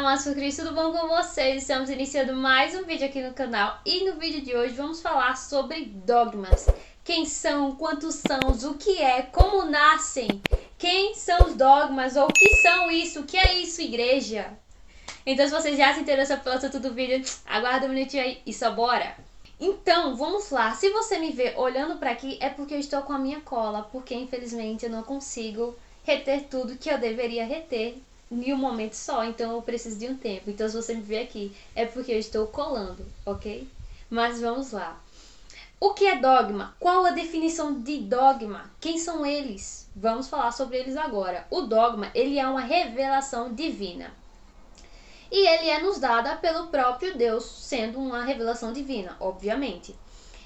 amados por Cristo, tudo bom com vocês? Estamos iniciando mais um vídeo aqui no canal e no vídeo de hoje vamos falar sobre dogmas. Quem são, quantos são, o que é, como nascem, quem são os dogmas ou o que são isso, o que é isso, igreja? Então se você já se interessou pelo assunto do vídeo, aguarda um minutinho aí e só bora! Então, vamos lá. Se você me vê olhando pra aqui, é porque eu estou com a minha cola, porque infelizmente eu não consigo reter tudo que eu deveria reter em um momento só, então eu preciso de um tempo. Então se você me vê aqui, é porque eu estou colando, ok? Mas vamos lá. O que é dogma? Qual a definição de dogma? Quem são eles? Vamos falar sobre eles agora. O dogma, ele é uma revelação divina. E ele é nos dada pelo próprio Deus, sendo uma revelação divina, obviamente.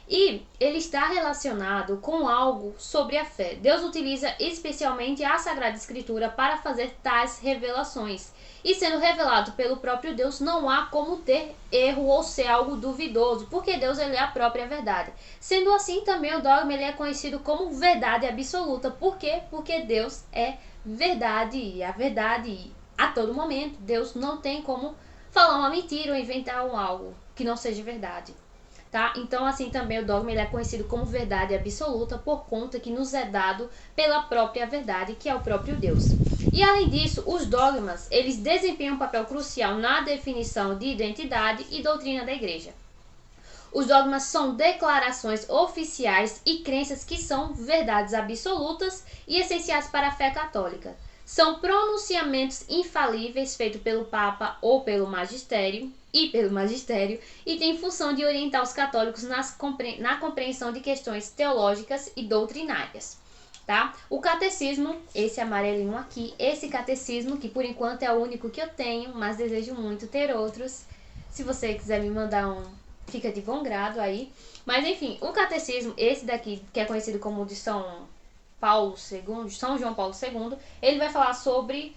E ele está relacionado com algo sobre a fé. Deus utiliza especialmente a Sagrada Escritura para fazer tais revelações. E sendo revelado pelo próprio Deus, não há como ter erro ou ser algo duvidoso, porque Deus ele é a própria verdade. Sendo assim, também o dogma ele é conhecido como verdade absoluta. Por quê? Porque Deus é verdade, e a verdade a todo momento. Deus não tem como falar uma mentira ou inventar algo que não seja verdade. Tá? Então assim também o dogma ele é conhecido como verdade absoluta por conta que nos é dado pela própria verdade, que é o próprio Deus. E além disso, os dogmas eles desempenham um papel crucial na definição de identidade e doutrina da igreja. Os dogmas são declarações oficiais e crenças que são verdades absolutas e essenciais para a fé católica. São pronunciamentos infalíveis feitos pelo Papa ou pelo magistério e tem função de orientar os católicos na compreensão de questões teológicas e doutrinárias. Tá? O catecismo, esse amarelinho aqui, esse catecismo que por enquanto é o único que eu tenho, mas desejo muito ter outros. Se você quiser me mandar um, fica de bom grado aí. Mas enfim, o catecismo, esse daqui que é conhecido como de São João Paulo II, ele vai falar sobre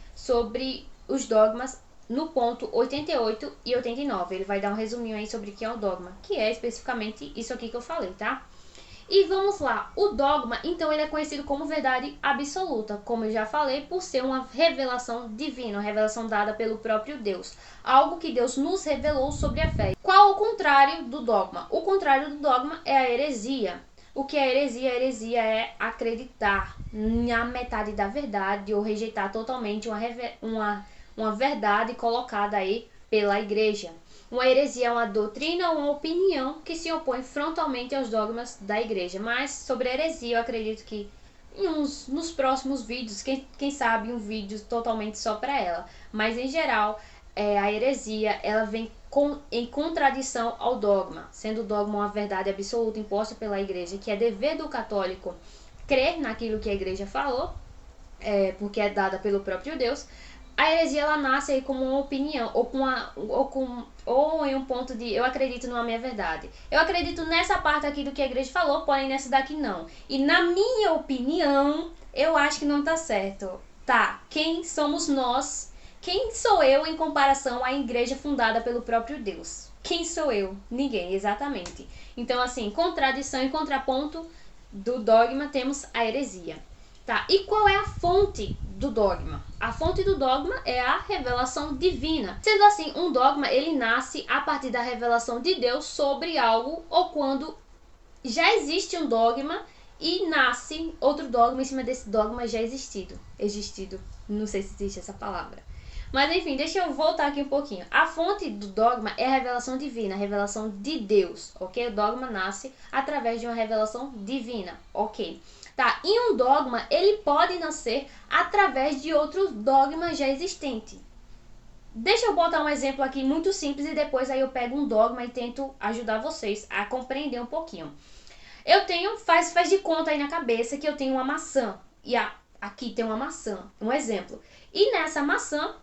os dogmas no ponto 88 e 89. Ele vai dar um resuminho aí sobre o que é o dogma, que é especificamente isso aqui que eu falei, tá? E vamos lá, o dogma, então ele é conhecido como verdade absoluta, como eu já falei, por ser uma revelação divina, uma revelação dada pelo próprio Deus, algo que Deus nos revelou sobre a fé. Qual o contrário do dogma? O contrário do dogma é a heresia. O que é heresia? A heresia é acreditar na metade da verdade ou rejeitar totalmente uma verdade colocada aí pela igreja. Uma heresia é uma doutrina ou uma opinião que se opõe frontalmente aos dogmas da igreja. Mas sobre a heresia eu acredito que nos próximos vídeos, quem sabe um vídeo totalmente só para ela. Mas em geral, a heresia ela vem em contradição ao dogma, sendo o dogma uma verdade absoluta imposta pela igreja, que é dever do católico crer naquilo que a igreja falou, porque é dada pelo próprio Deus. A heresia ela nasce aí como uma opinião ou em um ponto de eu acredito numa minha verdade. Eu acredito nessa parte aqui do que a igreja falou, porém nessa daqui não. E na minha opinião, eu acho que não tá certo. Tá, quem somos nós? Quem sou eu em comparação à igreja fundada pelo próprio Deus? Quem sou eu? Ninguém, exatamente. Então, assim, contradição e contraponto do dogma, temos a heresia. Tá? E qual é a fonte do dogma? A fonte do dogma é a revelação divina. Sendo assim, um dogma, ele nasce a partir da revelação de Deus sobre algo ou quando já existe um dogma e nasce outro dogma em cima desse dogma já existido. Não sei se existe essa palavra. Mas enfim, deixa eu voltar aqui um pouquinho. A fonte do dogma é a revelação divina, a revelação de Deus, ok? O dogma nasce através de uma revelação divina, ok? Tá? E um dogma, ele pode nascer através de outros dogmas já existentes. Deixa eu botar um exemplo aqui muito simples e depois aí eu pego um dogma e tento ajudar vocês a compreender um pouquinho. Eu tenho, faz de conta aí na cabeça que eu tenho uma maçã. E aqui tem uma maçã, um exemplo. E nessa maçã,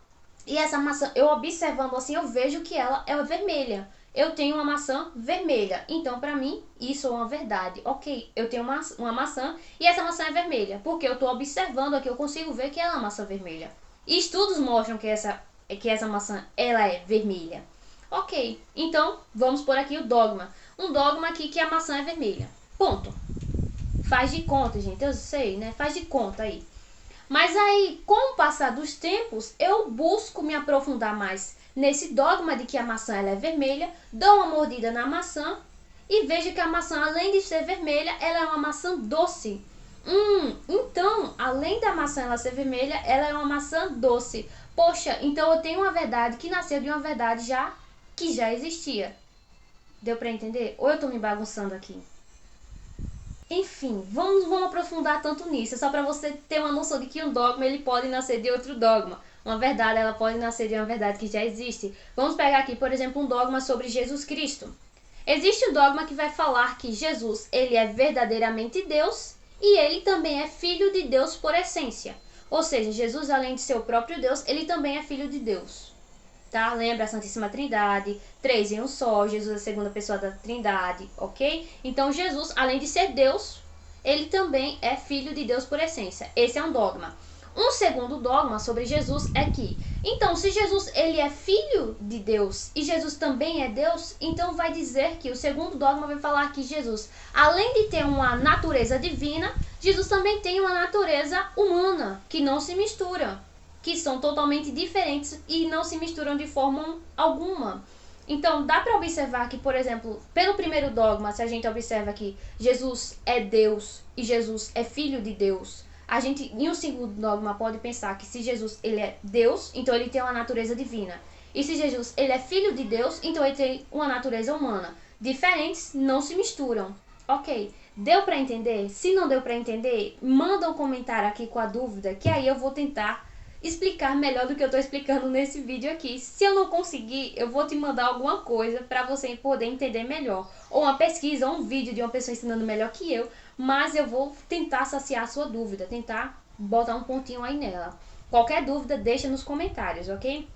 eu observando assim, eu vejo que ela é vermelha. Eu tenho uma maçã vermelha. Então, para mim, isso é uma verdade. Ok, eu tenho uma maçã e essa maçã é vermelha. Porque eu estou observando aqui, eu consigo ver que ela é uma maçã vermelha. E estudos mostram que essa maçã ela é vermelha. Ok, então vamos por aqui o dogma. Um dogma aqui que a maçã é vermelha. Ponto. Faz de conta, gente. Eu sei, né? Faz de conta aí. Mas aí, com o passar dos tempos, eu busco me aprofundar mais nesse dogma de que a maçã ela é vermelha, dou uma mordida na maçã e vejo que a maçã, além de ser vermelha, ela é uma maçã doce. Então, além da maçã ela ser vermelha, ela é uma maçã doce. Poxa, então eu tenho uma verdade que nasceu de uma verdade que já existia. Deu pra entender? Ou eu tô me bagunçando aqui? Enfim, vamos aprofundar tanto nisso. É só para você ter uma noção de que um dogma ele pode nascer de outro dogma. Uma verdade ela pode nascer de uma verdade que já existe. Vamos pegar aqui, por exemplo, um dogma sobre Jesus Cristo. Existe um dogma que vai falar que Jesus ele é verdadeiramente Deus e ele também é filho de Deus por essência. Ou seja, Jesus, além de ser o próprio Deus, ele também é filho de Deus. Tá? Lembra a Santíssima Trindade, 3 em um só, Jesus é a segunda pessoa da Trindade, ok? Então Jesus, além de ser Deus, ele também é filho de Deus por essência. Esse é um dogma. Um segundo dogma sobre Jesus é que, então, se Jesus ele é filho de Deus e Jesus também é Deus, então vai dizer que o segundo dogma vai falar que Jesus, além de ter uma natureza divina, Jesus também tem uma natureza humana, que não se mistura, que são totalmente diferentes e não se misturam de forma alguma. Então, dá para observar que, por exemplo, pelo primeiro dogma, se a gente observa que Jesus é Deus e Jesus é filho de Deus, a gente, em um segundo dogma, pode pensar que se Jesus ele é Deus, então ele tem uma natureza divina. E se Jesus ele é filho de Deus, então ele tem uma natureza humana. Diferentes não se misturam. Ok, deu para entender? Se não deu para entender, manda um comentário aqui com a dúvida, que aí eu vou tentar explicar melhor do que eu estou explicando nesse vídeo aqui. Se eu não conseguir, eu vou te mandar alguma coisa para você poder entender melhor. Ou uma pesquisa, ou um vídeo de uma pessoa ensinando melhor que eu. Mas eu vou tentar saciar a sua dúvida, tentar botar um pontinho aí nela. Qualquer dúvida, deixa nos comentários, ok?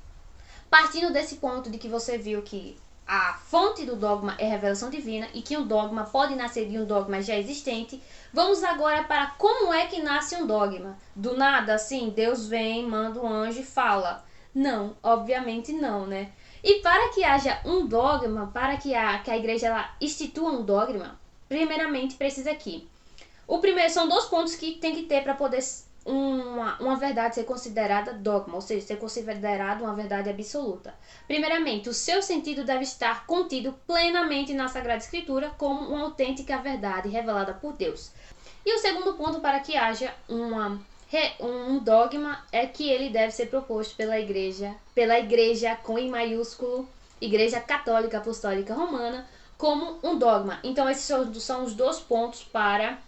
Partindo desse ponto de que você viu que a fonte do dogma é revelação divina e que um dogma pode nascer de um dogma já existente, vamos agora para como é que nasce um dogma. Do nada, assim, Deus vem, manda um anjo e fala. Não, obviamente não, né? E para que haja um dogma, para que a igreja ela institua um dogma, primeiramente precisa aqui. O primeiro são 2 pontos que tem que ter para poder uma verdade ser considerada dogma, ou seja, ser considerada uma verdade absoluta. Primeiramente, o seu sentido deve estar contido plenamente na Sagrada Escritura como uma autêntica verdade revelada por Deus. E o segundo ponto para que haja um dogma é que ele deve ser proposto pela igreja com I maiúsculo, Igreja Católica Apostólica Romana, como um dogma. Então esses são os 2 pontos para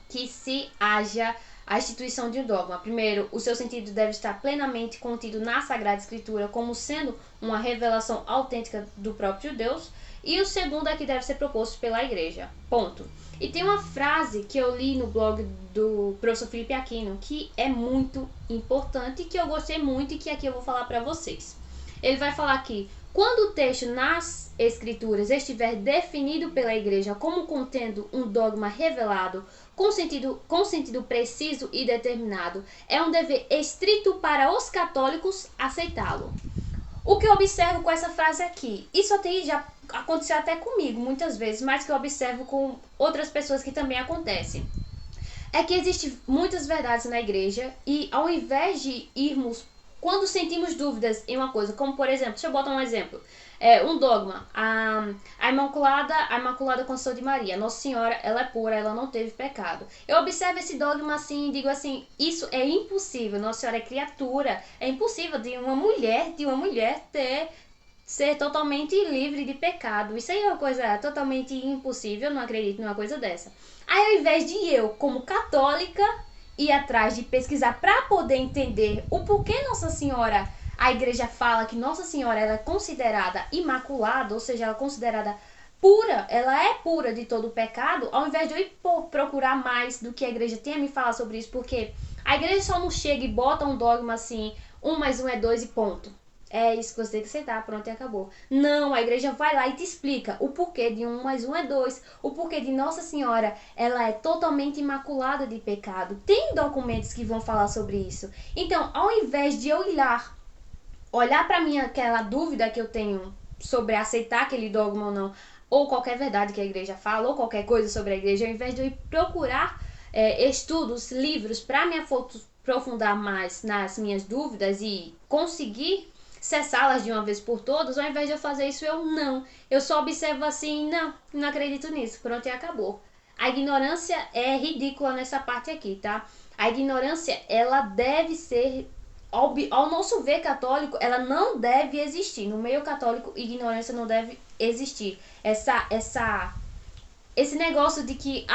que se haja a instituição de um dogma. Primeiro, o seu sentido deve estar plenamente contido na Sagrada Escritura como sendo uma revelação autêntica do próprio Deus. E o segundo é que deve ser proposto pela igreja. Ponto. E tem uma frase que eu li no blog do professor Felipe Aquino que é muito importante, que eu gostei muito e que aqui eu vou falar para vocês. Ele vai falar que quando o texto nas Escrituras estiver definido pela igreja como contendo um dogma revelado com sentido preciso e determinado, é um dever estrito para os católicos aceitá-lo. O que eu observo com essa frase aqui, isso até já aconteceu até comigo muitas vezes, mas que eu observo com outras pessoas que também acontece, é que existem muitas verdades na igreja e ao invés de irmos, quando sentimos dúvidas em uma coisa, como por exemplo, deixa eu botar um exemplo, um dogma, a Imaculada Conceição de Maria, Nossa Senhora, ela é pura, ela não teve pecado. Eu observo esse dogma assim e digo assim, isso é impossível, Nossa Senhora é criatura, é impossível de uma mulher ser totalmente livre de pecado. Isso aí é uma coisa totalmente impossível, eu não acredito numa coisa dessa. Aí ao invés de eu, como católica, ir atrás de pesquisar para poder entender o porquê Nossa Senhora, a igreja fala que Nossa Senhora ela é considerada imaculada, ou seja, ela é considerada pura, ela é pura de todo o pecado, ao invés de eu ir procurar mais do que a igreja tem a me falar sobre isso, porque a igreja só não chega e bota um dogma assim, 1 mais 1 é 2 e ponto. É isso que você tem que aceitar, pronto e acabou. Não, a igreja vai lá e te explica o porquê de 1 mais 1 é 2, o porquê de Nossa Senhora, ela é totalmente imaculada de pecado. Tem documentos que vão falar sobre isso. Então, ao invés de eu ir lá, olhar para mim aquela dúvida que eu tenho sobre aceitar aquele dogma ou não, ou qualquer verdade que a igreja fala, ou qualquer coisa sobre a igreja, ao invés de eu ir procurar estudos, livros para me aprofundar mais nas minhas dúvidas e conseguir cessá-las de uma vez por todas, ao invés de eu fazer isso, eu só observo assim, não acredito nisso, pronto, e acabou. A ignorância é ridícula nessa parte aqui, tá? A ignorância, ela deve ser, ao nosso ver católico, ela não deve existir. No meio católico, ignorância não deve existir. Esse negócio de que,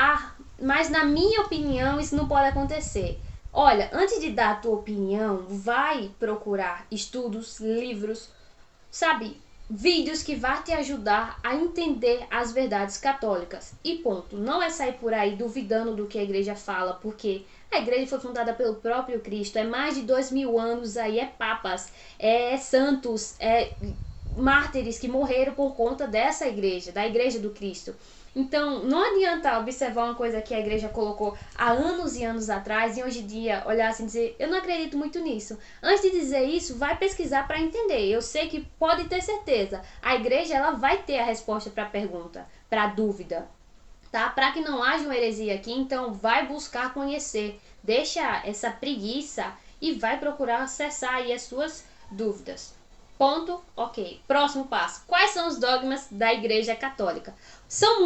mas na minha opinião isso não pode acontecer. Olha, antes de dar a tua opinião, vai procurar estudos, livros, sabe, vídeos que vão te ajudar a entender as verdades católicas. E ponto. Não é sair por aí duvidando do que a igreja fala, porque a igreja foi fundada pelo próprio Cristo, é mais de 2000 anos aí, é papas, é santos, é mártires que morreram por conta dessa igreja, da igreja do Cristo. Então, não adianta observar uma coisa que a igreja colocou há anos e anos atrás e hoje em dia olhar assim e dizer, eu não acredito muito nisso. Antes de dizer isso, vai pesquisar para entender. Eu sei que pode ter certeza, a igreja ela vai ter a resposta para a pergunta, para a dúvida, tá? Para que não haja uma heresia aqui, então vai buscar conhecer, deixa essa preguiça e vai procurar acessar aí as suas dúvidas. Ponto, ok. Próximo passo. Quais são os dogmas da Igreja Católica? São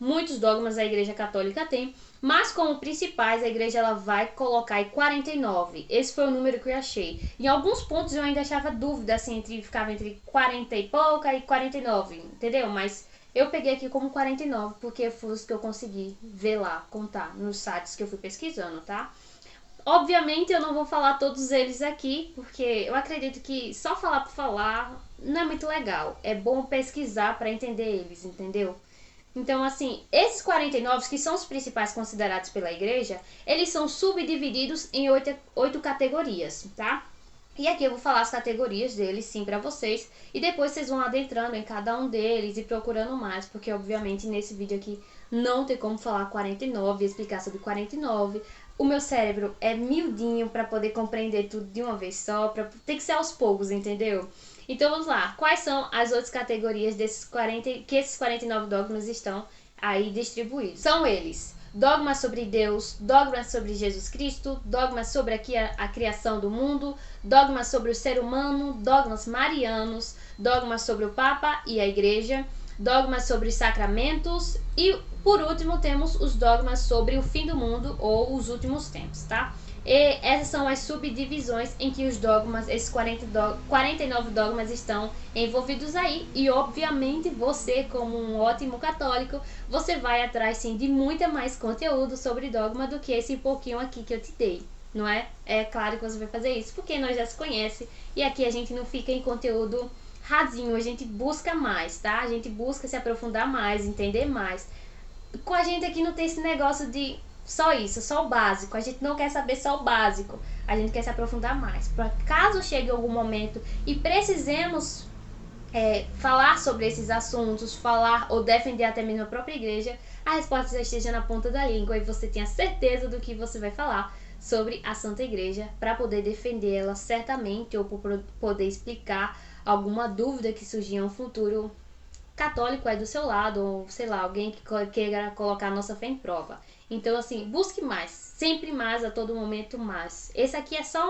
muitos dogmas a Igreja Católica tem, mas como principais a Igreja ela vai colocar aí 49. Esse foi o número que eu achei. Em alguns pontos eu ainda achava dúvida, assim, ficava entre 40 e pouca e 49, entendeu? Mas eu peguei aqui como 49, porque foi os que eu consegui ver lá, contar, nos sites que eu fui pesquisando, tá? Obviamente eu não vou falar todos eles aqui, porque eu acredito que só falar por falar não é muito legal. É bom pesquisar para entender eles, entendeu? Então, assim, esses 49, que são os principais considerados pela igreja, eles são subdivididos em 8 categorias, tá? E aqui eu vou falar as categorias deles, sim, para vocês. E depois vocês vão adentrando em cada um deles e procurando mais, porque obviamente nesse vídeo aqui não tem como falar 49 e explicar sobre 49. O meu cérebro é miudinho para poder compreender tudo de uma vez só, tem que ser aos poucos, entendeu? Então vamos lá, quais são as outras categorias que esses 49 dogmas estão aí distribuídos? São eles: dogmas sobre Deus, dogmas sobre Jesus Cristo, dogmas sobre a criação do mundo, dogmas sobre o ser humano, dogmas marianos, dogmas sobre o Papa e a Igreja, dogmas sobre os sacramentos e, por último, temos os dogmas sobre o fim do mundo ou os últimos tempos, tá? E essas são as subdivisões em que os dogmas, esses 49 dogmas estão envolvidos aí. E, obviamente, você, como um ótimo católico, você vai atrás, sim, de muita mais conteúdo sobre dogma do que esse pouquinho aqui que eu te dei, não é? É claro que você vai fazer isso, porque nós já se conhece e aqui a gente não fica em conteúdo rasinho, a gente busca mais, tá? A gente busca se aprofundar mais, entender mais. Com a gente aqui não tem esse negócio de só isso, só o básico. A gente não quer saber só o básico, a gente quer se aprofundar mais. Para caso chegue algum momento e precisemos falar sobre esses assuntos, falar ou defender até mesmo a própria igreja, a resposta já esteja na ponta da língua e você tenha certeza do que você vai falar sobre a Santa Igreja para poder defender ela certamente ou por poder explicar alguma dúvida que surgir em um futuro católico do seu lado, ou sei lá, alguém que queira colocar a nossa fé em prova. Então, assim, busque mais, sempre mais, a todo momento mais. Esse aqui é só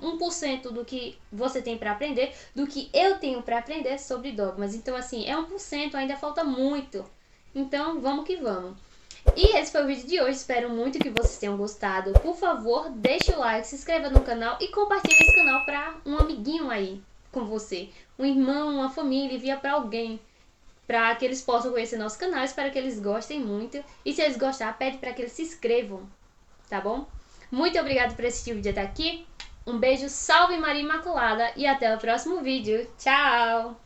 1% do que você tem para aprender, do que eu tenho para aprender sobre dogmas. Então, assim, é 1%, ainda falta muito. Então, vamos que vamos. E esse foi o vídeo de hoje, espero muito que vocês tenham gostado. Por favor, deixe o like, se inscreva no canal e compartilhe esse canal para um amiguinho aí com você. Um irmão, uma família, envia para alguém, para que eles possam conhecer nosso canal. Espero que eles gostem muito. E se eles gostarem, pede para que eles se inscrevam, tá bom? Muito obrigado por assistir o vídeo até aqui. Um beijo, salve Maria Imaculada e até o próximo vídeo. Tchau!